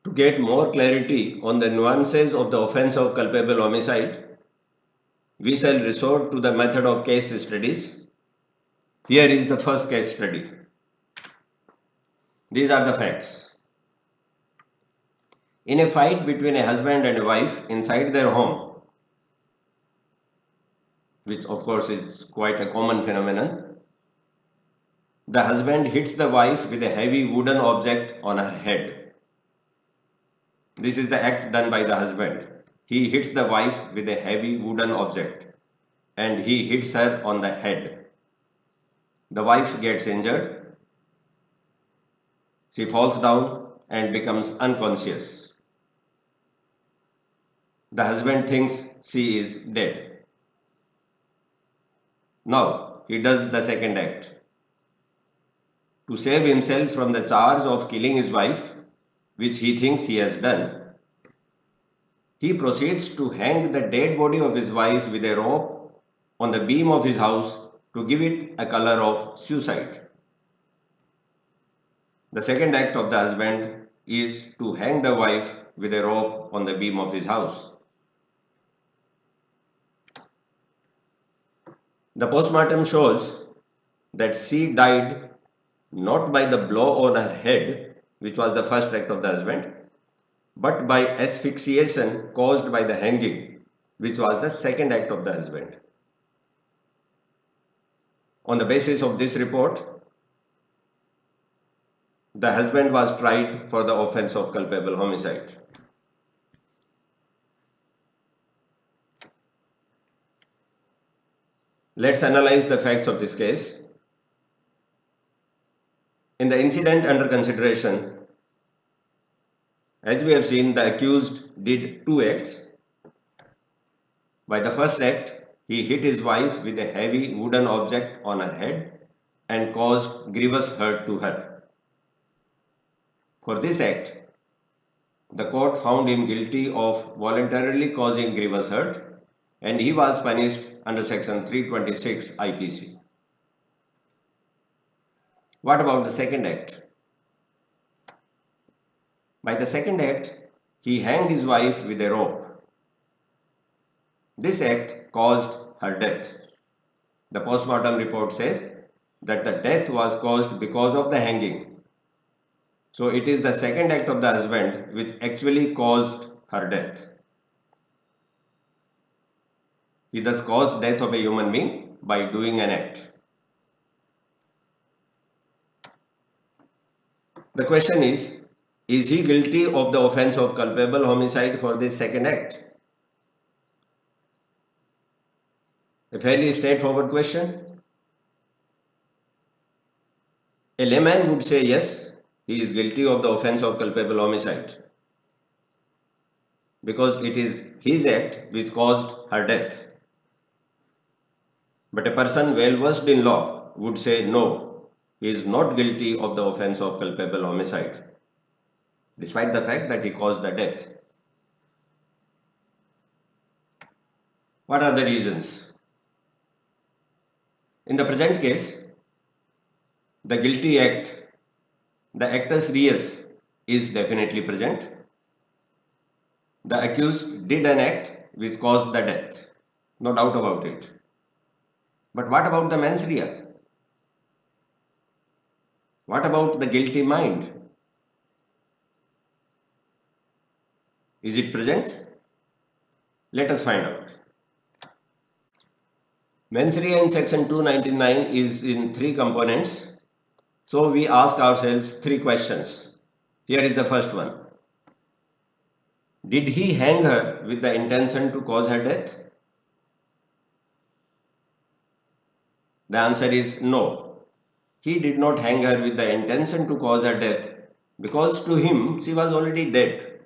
To get more clarity on the nuances of the offense of culpable homicide, we shall resort to the method of case studies. Here is the first case study. These are the facts. In a fight between a husband and a wife inside their home, which of course is quite a common phenomenon, the husband hits the wife with a heavy wooden object on her head. This is the act done by the husband. He hits the wife with a heavy wooden object and he hits her on the head. The wife gets injured. She falls down and becomes unconscious. The husband thinks she is dead. Now he does the second act. To save himself from the charge of killing his wife, which he thinks he has done, he proceeds to hang the dead body of his wife with a rope on the beam of his house to give it a color of suicide. The second act of the husband is to hang the wife with a rope on the beam of his house. The postmortem shows that she died not by the blow on her head, which was the first act of the husband, but by asphyxiation caused by the hanging, which was the second act of the husband. On the basis of this report, the husband was tried for the offense of culpable homicide. Let's analyze the facts of this case. In the incident under consideration, as we have seen, the accused did two acts. By the first act, he hit his wife with a heavy wooden object on her head and caused grievous hurt to her. For this act, the court found him guilty of voluntarily causing grievous hurt and he was punished under section 326 IPC. What about the second act? By the second act, he hanged his wife with a rope. This act caused her death. The postmortem report says that the death was caused because of the hanging. So it is the second act of the husband which actually caused her death. He thus caused death of a human being by doing an act. The question is he guilty of the offense of culpable homicide for this second act? A fairly straightforward question. A layman would say yes, he is guilty of the offense of culpable homicide because it is his act which caused her death. But a person well versed in law would say no, he is not guilty of the offense of culpable homicide, despite the fact that he caused the death. What are the reasons? In the present case, the guilty act, the actus reus, is definitely present. The accused did an act which caused the death, no doubt about it. But what about the mens rea? What about the guilty mind? Is it present? Let us find out. Mens rea in section 299 is in three components. So we ask ourselves three questions. Here is the first one. Did he hang her with the intention to cause her death? The answer is no. He did not hang her with the intention to cause her death because to him she was already dead.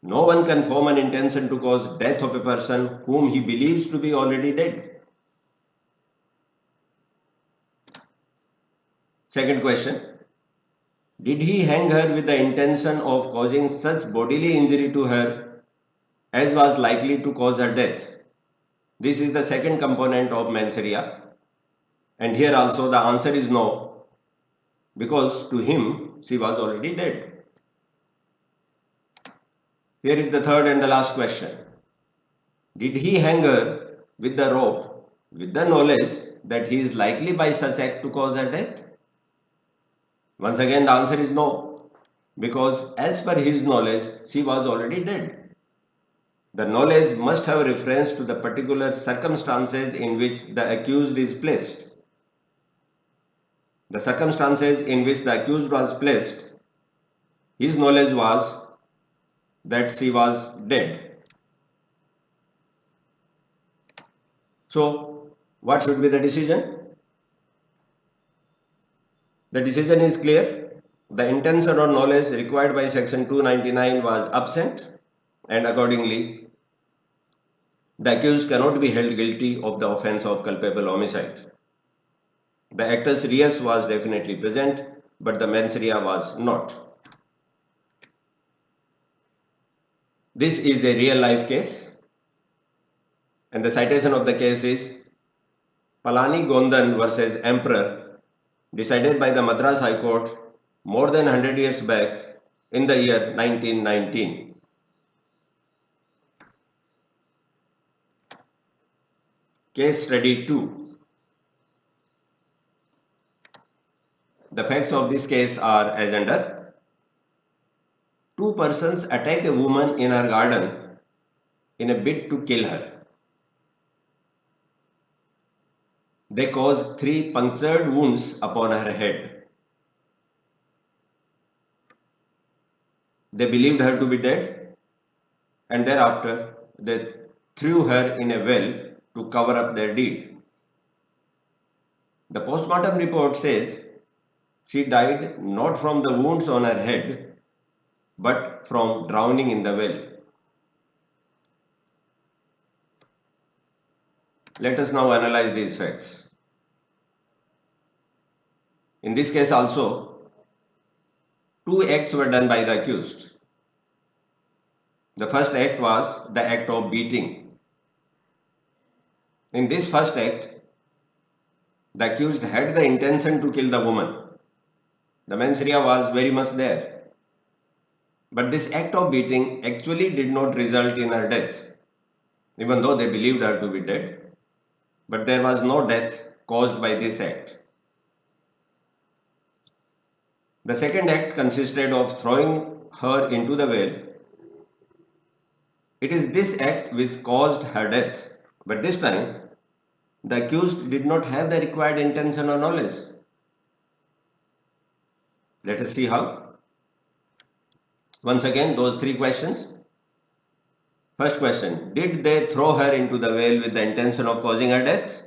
No one can form an intention to cause death of a person whom he believes to be already dead. Second question. Did he hang her with the intention of causing such bodily injury to her as was likely to cause her death? This is the second component of mens rea. And here also the answer is no, because to him she was already dead. Here is the third and the last question. Did he hang her with the rope with the knowledge that he is likely by such act to cause her death? Once again, the answer is no, because as per his knowledge, she was already dead. The knowledge must have reference to the particular circumstances in which the accused is placed. The circumstances in which the accused was placed, his knowledge was that she was dead. So, what should be the decision? The decision is clear. The intention or knowledge required by section 299 was absent, and accordingly, the accused cannot be held guilty of the offence of culpable homicide. The actus reus was definitely present, but the mens rea was not. This is a real life case, and the citation of the case is Palani Gondan versus Emperor, decided by the Madras High Court more than 100 years back in the year 1919. Case study 2. The facts of this case are as under. Two persons attack a woman in her garden in a bid to kill her. They cause 3 punctured wounds upon her head. They believed her to be dead, and thereafter they threw her in a well to cover up their deed. The postmortem report says she died not from the wounds on her head, but from drowning in the well. Let us now analyze these facts. In this case also, 2 acts were done by the accused. The first act was the act of beating. In this first act, the accused had the intention to kill the woman. The mens rea was very much there. But this act of beating actually did not result in her death, even though they believed her to be dead. But there was no death caused by this act. The second act consisted of throwing her into the well. It is this act which caused her death, but this time the accused did not have the required intention or knowledge. Let us see how. Once again, those 3 questions. First question, did they throw her into the well with the intention of causing her death?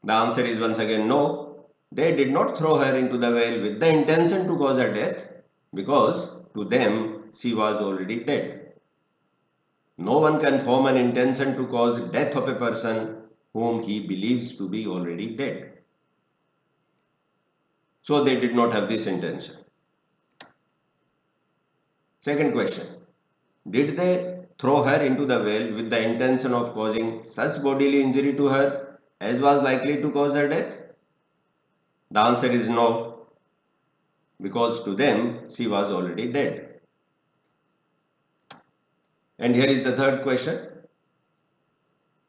The answer is once again no. They did not throw her into the well with the intention to cause her death, because to them she was already dead. No one can form an intention to cause death of a person whom he believes to be already dead. So they did not have this intention. Second question, did they throw her into the well with the intention of causing such bodily injury to her as was likely to cause her death? The answer is no, because to them she was already dead. And here is the third question.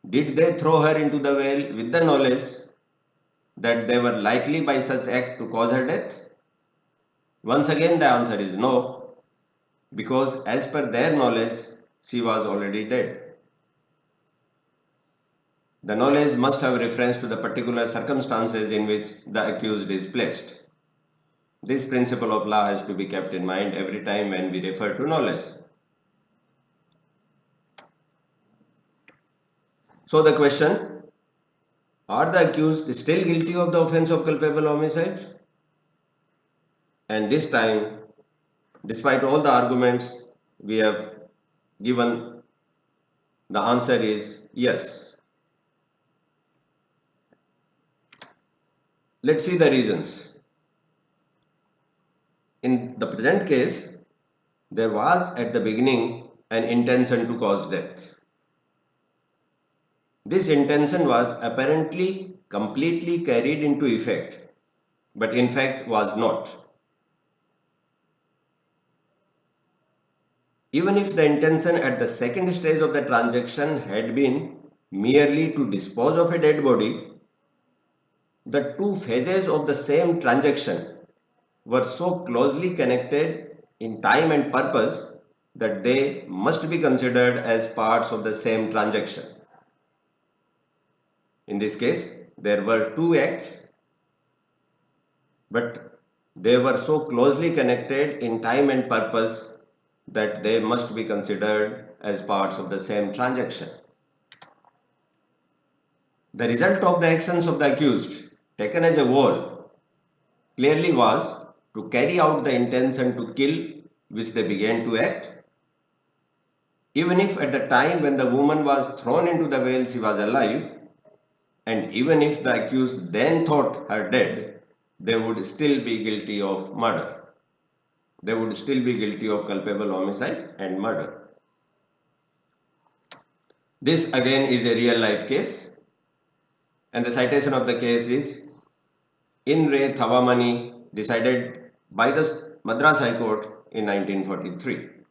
Did they throw her into the well with the knowledge that they were likely by such act to cause her death? Once again the answer is no, because as per their knowledge she was already dead. The knowledge must have reference to the particular circumstances in which the accused is placed. This principle of law has to be kept in mind every time when we refer to knowledge. So the question, are the accused still guilty of the offence of culpable homicide? And this time, despite all the arguments we have given, the answer is yes. Let's see the reasons. In the present case, there was at the beginning an intention to cause death. This intention was apparently completely carried into effect, but in fact was not. Even if the intention at the second stage of the transaction had been merely to dispose of a dead body, the two phases of the same transaction were so closely connected in time and purpose that they must be considered as parts of the same transaction. In this case, there were two acts, but they were so closely connected in time and purpose that they must be considered as parts of the same transaction. The result of the actions of the accused, taken as a whole, clearly was to carry out the intention to kill which they began to act. Even if at the time when the woman was thrown into the well she was alive, and even if the accused then thought her dead, they would still be guilty of murder. They would still be guilty of culpable homicide and murder. This again is a real life case, and the citation of the case is In Re Thawamani, decided by the Madras High Court in 1943.